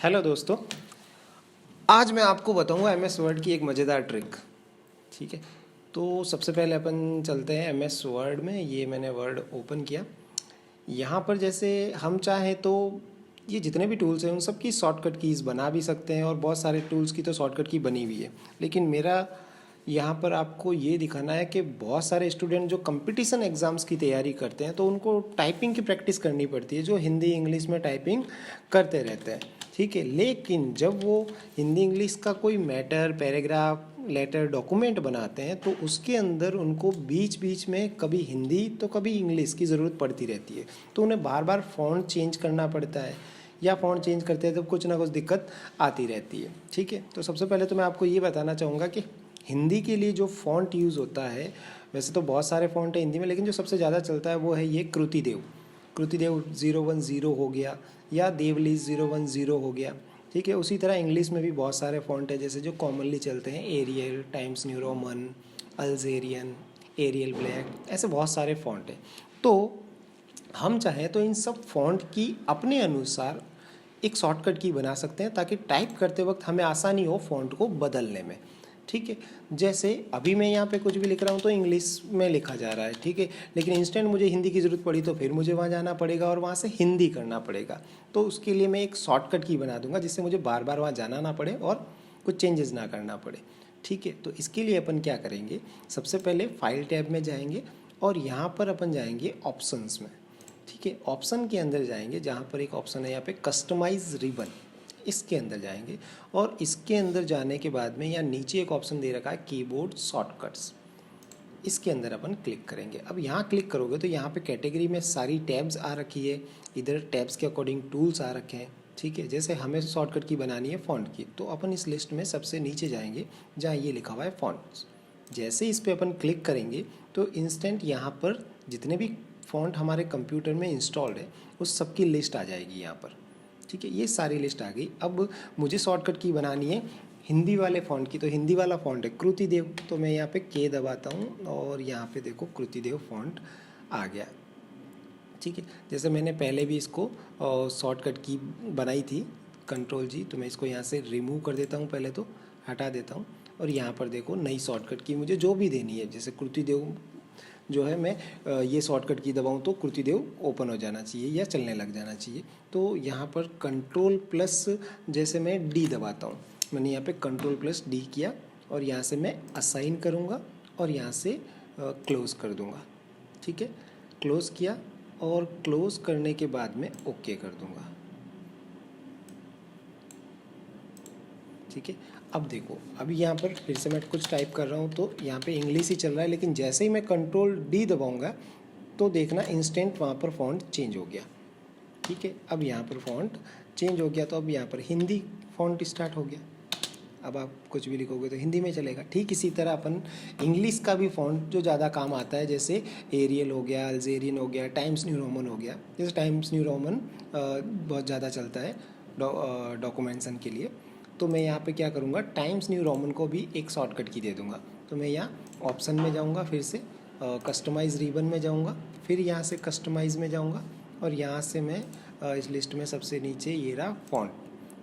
Hello दोस्तों, आज मैं आपको बताऊंगा एमएस वर्ड की एक मज़ेदार ट्रिक। ठीक है, तो सबसे पहले अपन चलते हैं एमएस वर्ड में। ये मैंने वर्ड ओपन किया। यहाँ पर जैसे हम चाहें तो ये जितने भी टूल्स हैं उन सब की शॉर्टकट कीज़ बना भी सकते हैं और बहुत सारे टूल्स की तो शॉर्टकट की बनी हुई है। लेकिन मेरा यहाँ पर आपको ये दिखाना है कि बहुत सारे स्टूडेंट जो कंपटीशन एग्ज़ाम्स की तैयारी करते हैं तो उनको टाइपिंग की प्रैक्टिस करनी पड़ती है, जो हिंदी इंग्लिश में टाइपिंग करते रहते हैं। ठीक है, लेकिन जब वो हिंदी इंग्लिश का कोई मैटर, पैराग्राफ, लेटर, डॉक्यूमेंट बनाते हैं तो उसके अंदर उनको बीच बीच में कभी हिंदी तो कभी इंग्लिश की ज़रूरत पड़ती रहती है। तो उन्हें बार बार फ़ॉन्ट चेंज करना पड़ता है, या फ़ॉन्ट चेंज करते हैं तो कुछ ना कुछ दिक्कत आती रहती है। ठीक है, तो सबसे पहले तो मैं आपको ये बताना चाहूँगा कि हिंदी के लिए जो फ़ॉन्ट यूज़ होता है, वैसे तो बहुत सारे फ़ॉन्ट हैं हिंदी में, लेकिन जो सबसे ज़्यादा चलता है वो है ये कृतिदेव। कृतिदेव 010 हो गया, या देवलीज 010 हो गया। ठीक है, उसी तरह इंग्लिश में भी बहुत सारे फ़ॉन्ट हैं जैसे जो कॉमनली चलते हैं, Arial, Times New Roman, Algerian, Arial Black, ऐसे बहुत सारे फ़ॉन्ट हैं। तो हम चाहें तो इन सब फ़ॉन्ट की अपने अनुसार एक शॉर्टकट की बना सकते हैं ताकि टाइप करते वक्त हमें आसानी हो फ़ॉन्ट को बदलने में। ठीक है, जैसे अभी मैं यहाँ पे कुछ भी लिख रहा हूँ तो इंग्लिश में लिखा जा रहा है। ठीक है, लेकिन इंस्टेंट मुझे हिंदी की ज़रूरत पड़ी तो फिर मुझे वहाँ जाना पड़ेगा और वहाँ से हिंदी करना पड़ेगा। तो उसके लिए मैं एक शॉर्टकट की बना दूंगा जिससे मुझे बार बार वहाँ जाना ना पड़े और कुछ चेंजेस ना करना पड़े। ठीक है, तो इसके लिए अपन क्या करेंगे, सबसे पहले फाइल टैब में जाएंगे और यहाँ पर अपन जाएंगे ऑप्शंस में। ठीक है, ऑप्शन के अंदर जाएंगे, जहाँ पर एक ऑप्शन है यहाँ पे कस्टमाइज रिबन, इसके अंदर जाएंगे और इसके अंदर जाने के बाद में यहाँ नीचे एक ऑप्शन दे रखा है कीबोर्ड शॉर्टकट्स, इसके अंदर अपन क्लिक करेंगे। अब यहाँ क्लिक करोगे तो यहाँ पे कैटेगरी में सारी टैब्स आ रखी है, इधर टैब्स के अकॉर्डिंग टूल्स आ रखे हैं। ठीक है, जैसे हमें शॉर्टकट की बनानी है फ़ॉन्ट की, तो अपन इस लिस्ट में सबसे नीचे जाएंगे जहाँ ये लिखा हुआ है फ़ॉन्ट्स। जैसे इस पर अपन क्लिक करेंगे तो इंस्टेंट यहाँ पर जितने भी फ़ॉन्ट हमारे कंप्यूटर में इंस्टॉल्ड है उस सब की लिस्ट आ जाएगी यहाँ पर। ठीक है, ये सारी लिस्ट आ गई। अब मुझे शॉर्टकट की बनानी है हिंदी वाले फ़ॉन्ट की, तो हिंदी वाला फ़ॉन्ट है कृतिदेव, तो मैं यहाँ पे के दबाता हूँ और यहाँ पे देखो कृतिदेव फ़ॉन्ट आ गया। ठीक है, जैसे मैंने पहले भी इसको शॉर्टकट की बनाई थी कंट्रोल जी, तो मैं इसको यहाँ से रिमूव कर देता हूँ, पहले तो हटा देता हूँ। और यहाँ पर देखो नई शॉर्टकट की मुझे जो भी देनी है, जैसे कृतिदेव जो है मैं ये शॉर्टकट की दबाऊँ तो कृतिदेव ओपन हो जाना चाहिए या चलने लग जाना चाहिए। तो यहाँ पर कंट्रोल प्लस जैसे मैं डी दबाता हूँ, मैंने यहाँ पे कंट्रोल प्लस डी किया और यहाँ से मैं असाइन करूँगा और यहाँ से क्लोज़ कर दूँगा। ठीक है, क्लोज़ किया और क्लोज़ करने के बाद में ओके कर दूँगा। ठीक है, अब देखो, अभी यहाँ पर फिर से मैं कुछ टाइप कर रहा हूँ तो यहाँ पे इंग्लिश ही चल रहा है, लेकिन जैसे ही मैं कंट्रोल डी दबाऊँगा तो देखना इंस्टेंट वहाँ पर फ़ॉन्ट चेंज हो गया। ठीक है, अब यहाँ पर फ़ॉन्ट चेंज हो गया तो अब यहाँ पर हिंदी फ़ॉन्ट स्टार्ट हो गया। अब आप कुछ भी लिखोगे तो हिंदी में चलेगा। ठीक इसी तरह अपन इंग्लिश का भी फ़ॉन्ट जो ज़्यादा काम आता है, जैसे एरियल हो गया, अल्जेरियन हो गया, टाइम्स न्यू रोमन हो गया। जैसे टाइम्स न्यू रोमन बहुत ज़्यादा चलता है डॉक्यूमेंटेशन के लिए, तो मैं यहाँ पे क्या करूँगा, टाइम्स न्यू रोमन को भी एक शॉर्टकट की दे दूँगा। तो मैं यहाँ ऑप्शन में जाऊँगा, फिर से कस्टमाइज़ रिबन में जाऊँगा, फिर यहाँ से कस्टमाइज़ में जाऊँगा और यहाँ से मैं इस लिस्ट में सबसे नीचे ये रहा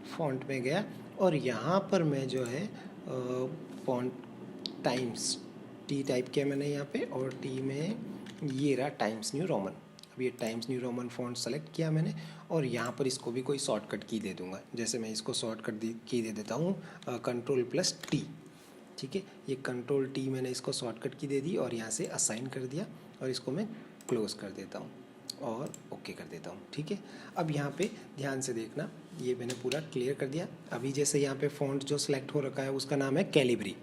फ़ॉन्ट में गया और यहाँ पर मैं जो है फ़ॉन्ट टाइम्स टी टाइप किया मैंने यहाँ पे, और टी में ये रहा टाइम्स न्यू रोमन। अब ये times New Roman font select किया मैंने और यहाँ पर इसको भी कोई शॉर्टकट की दे दूँगा। जैसे मैं इसको शॉर्टकट की दे देता हूँ कंट्रोल प्लस टी। ठीक है, ये कंट्रोल टी मैंने इसको शॉर्टकट की दे दी और यहाँ से असाइन कर दिया और इसको मैं क्लोज़ कर देता हूँ और ओके कर देता हूँ। ठीक है, अब यहाँ पे ध्यान से देखना, ये मैंने पूरा क्लियर कर दिया। अभी जैसे यहाँ पे फ़ॉन्ट जो सिलेक्ट हो रखा है उसका नाम है कैलिब्री।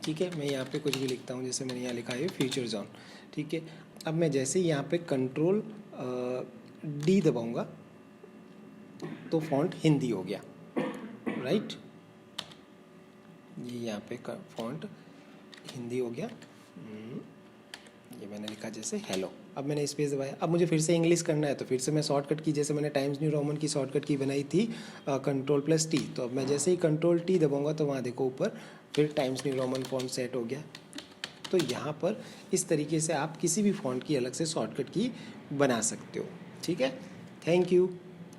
ठीक है, मैं यहाँ पे कुछ भी लिखता हूँ, जैसे मैंने यहाँ लिखा है फ्यूचर जोन। ठीक है, अब मैं जैसे ही यहाँ पे कंट्रोल डी दबाऊँगा तो फ़ॉन्ट हिंदी हो गया। राइट, ये यहाँ पे फ़ॉन्ट हिंदी हो गया। ये मैंने लिखा जैसे हेलो, अब मैंने स्पेस दबाया। अब मुझे फिर से इंग्लिश करना है तो फिर से मैं शॉर्टकट की, जैसे मैंने टाइम्स न्यू रोमन की शॉर्टकट की बनाई थी कंट्रोल प्लस टी, तो अब मैं जैसे ही कंट्रोल टी दबाऊंगा तो वहाँ देखो ऊपर फिर times New Roman font set हो गया। तो यहाँ पर इस तरीके से आप किसी भी फ़ॉन्ट की अलग से शॉर्टकट की बना सकते हो। ठीक है, थैंक यू।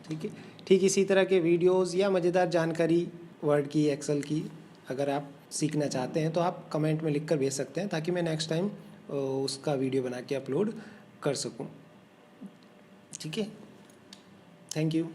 ठीक है, ठीक इसी तरह के वीडियोस या मज़ेदार जानकारी वर्ड की, एक्सेल की अगर आप सीखना चाहते हैं तो आप कमेंट में लिख कर भेज सकते हैं, ताकि मैं नेक्स्ट टाइम उसका वीडियो बना के अपलोड कर सकूं। ठीक है, थैंक यू।